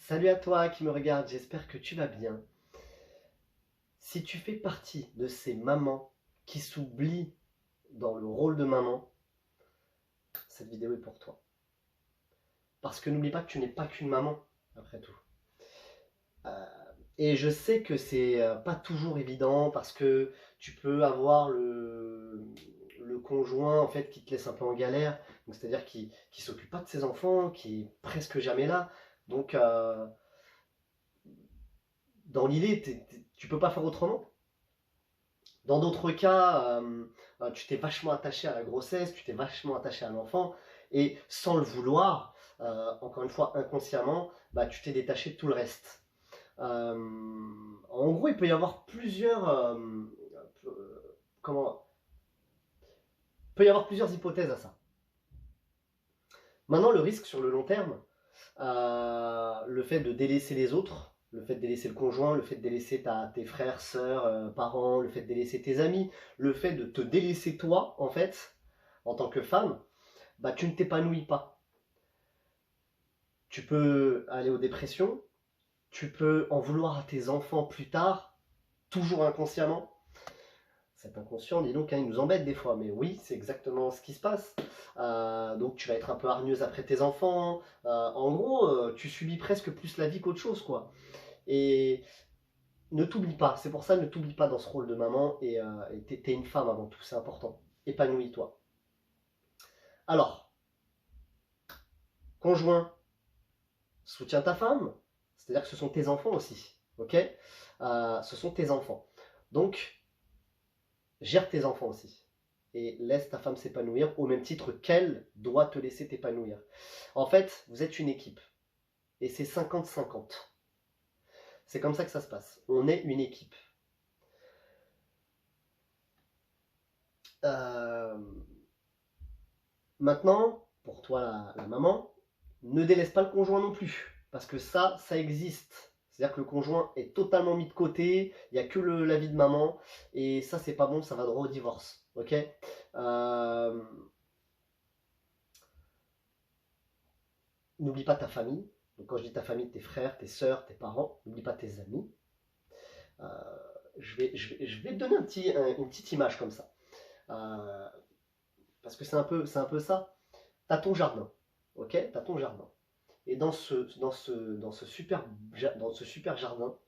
Salut à toi qui me regarde, j'espère que tu vas bien. Si tu fais partie de ces mamans qui s'oublient dans le rôle de maman, cette vidéo est pour toi. Parce que n'oublie pas que tu n'es pas qu'une maman, après tout. Euh, et je sais que c'est pas toujours évident parce que tu peux avoir le conjoint en fait qui te laisse un peu en galère, c'est-à-dire qui s'occupe pas de ses enfants, qui est presque jamais là. Donc dans l'idée, tu peux pas faire autrement. Dans d'autres cas, tu t'es vachement attaché à la grossesse, tu t'es vachement attaché à l'enfant, et sans le vouloir, encore une fois inconsciemment, bah, tu t'es détaché de tout le reste. Euh, En gros, il peut y avoir plusieurs, comment, il peut y avoir plusieurs hypothèses à ça. Maintenant, le risque sur le long terme, le fait de délaisser les autres, le fait de délaisser le conjoint, le fait de délaisser tes frères, sœurs, parents, le fait de délaisser tes amis, le fait de te délaisser toi, en fait, en tant que femme, bah tu ne t'épanouis pas. Tu peux aller aux dépressions, tu peux en vouloir à tes enfants plus tard, toujours inconsciemment. Cet inconscient, dis donc, hein, il nous embête des fois, mais oui, c'est exactement ce qui se passe. Donc tu vas être un peu hargneuse après tes enfants. En gros, tu subis presque plus la vie qu'autre chose, quoi. Et ne t'oublie pas, c'est pour ça, ne t'oublie pas dans ce rôle de maman, et t'es une femme avant tout, c'est important. Épanouis-toi. Alors, conjoint, soutiens ta femme, c'est-à-dire que ce sont tes enfants aussi, ok? Ce sont tes enfants. Donc, gère tes enfants aussi. Et laisse ta femme s'épanouir au même titre qu'elle doit te laisser t'épanouir. En fait, vous êtes une équipe. Et c'est 50-50. C'est comme ça que ça se passe. On est une équipe. Euh, Maintenant, pour toi la maman, ne délaisse pas le conjoint non plus. Parce que ça existe. C'est-à-dire que le conjoint est totalement mis de côté, il n'y a que la vie de maman, et ça c'est pas bon, ça va droit au divorce. Ok. N'oublie pas ta famille. Donc quand je dis ta famille, tes frères, tes sœurs, tes parents, n'oublie pas tes amis. Euh, je vais te donner une petite image comme ça. Euh, Parce que c'est un peu ça. Tu as ton jardin. Ok. Tu as ton jardin. Et dans ce super jardin,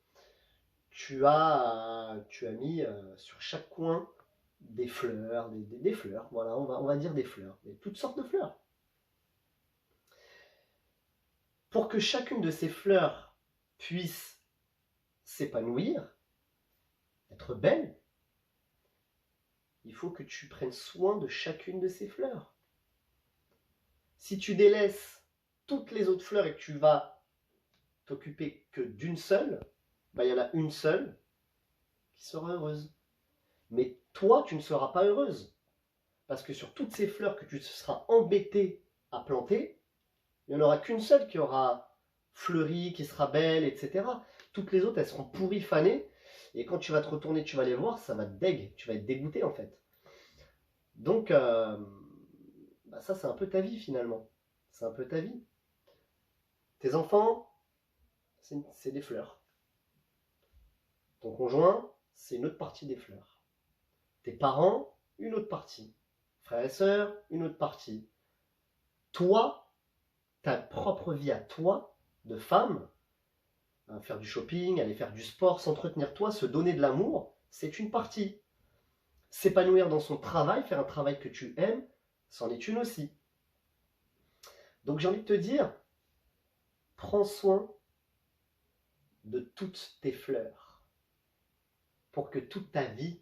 tu as mis sur chaque coin des fleurs, des fleurs, voilà, on va dire des fleurs, toutes sortes de fleurs. Pour que chacune de ces fleurs puisse s'épanouir, être belle, il faut que tu prennes soin de chacune de ces fleurs. Si tu délaisses toutes les autres fleurs et que tu vas t'occuper que d'une seule, bah, il y en a une seule qui sera heureuse. Mais toi, tu ne seras pas heureuse. Parce que sur toutes ces fleurs que tu seras embêté à planter, il n'y en aura qu'une seule qui aura fleuri, qui sera belle, etc. Toutes les autres, elles seront pourries, fanées. Et quand tu vas te retourner, tu vas les voir, ça va te dégue. Tu vas être dégoûté en fait. Donc, bah ça, c'est un peu ta vie finalement. C'est un peu ta vie. Tes enfants, c'est des fleurs. Ton conjoint, c'est une autre partie des fleurs. Tes parents, une autre partie. Frères et sœurs, une autre partie. Toi, ta propre vie à toi, de femme, faire du shopping, aller faire du sport, s'entretenir toi, se donner de l'amour, c'est une partie. S'épanouir dans son travail, faire un travail que tu aimes, c'en est une aussi. Donc j'ai envie de te dire, prends soin de toutes tes fleurs pour que toute ta vie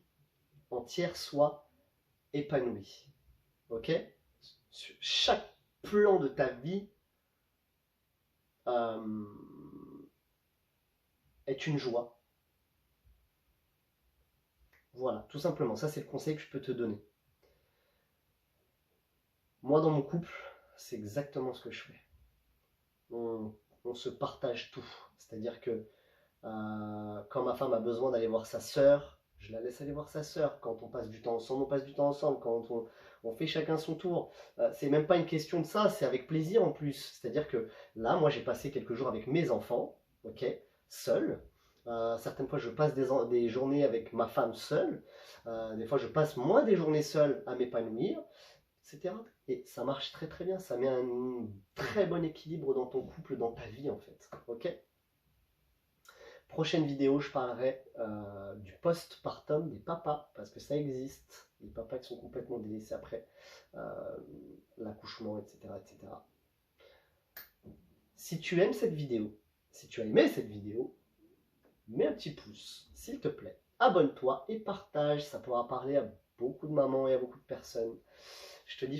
entière soit épanouie. Ok? Sur chaque plan de ta vie euh, est une joie. Voilà, tout simplement. Ça, c'est le conseil que je peux te donner. Moi, dans mon couple, c'est exactement ce que je fais. On se partage tout. C'est-à-dire que quand ma femme a besoin d'aller voir sa sœur, je la laisse aller voir sa sœur. Quand on passe du temps ensemble, on passe du temps ensemble. Quand on fait chacun son tour. C'est même pas une question de ça, c'est avec plaisir en plus. C'est-à-dire que là, moi, j'ai passé quelques jours avec mes enfants, ok, seul. Certaines fois, je passe des journées avec ma femme seule. Des fois, je passe moins des journées seule à m'épanouir, etc. Et ça marche très très bien. Ça met un très bon équilibre dans ton couple, dans ta vie en fait. Ok. Prochaine vidéo, je parlerai du postpartum des papas, parce que ça existe. Les papas qui sont complètement délaissés après l'accouchement, etc., etc. Si tu aimes cette vidéo, si tu as aimé cette vidéo, mets un petit pouce, s'il te plaît. Abonne-toi et partage, ça pourra parler à beaucoup de mamans et à beaucoup de personnes. Je te dis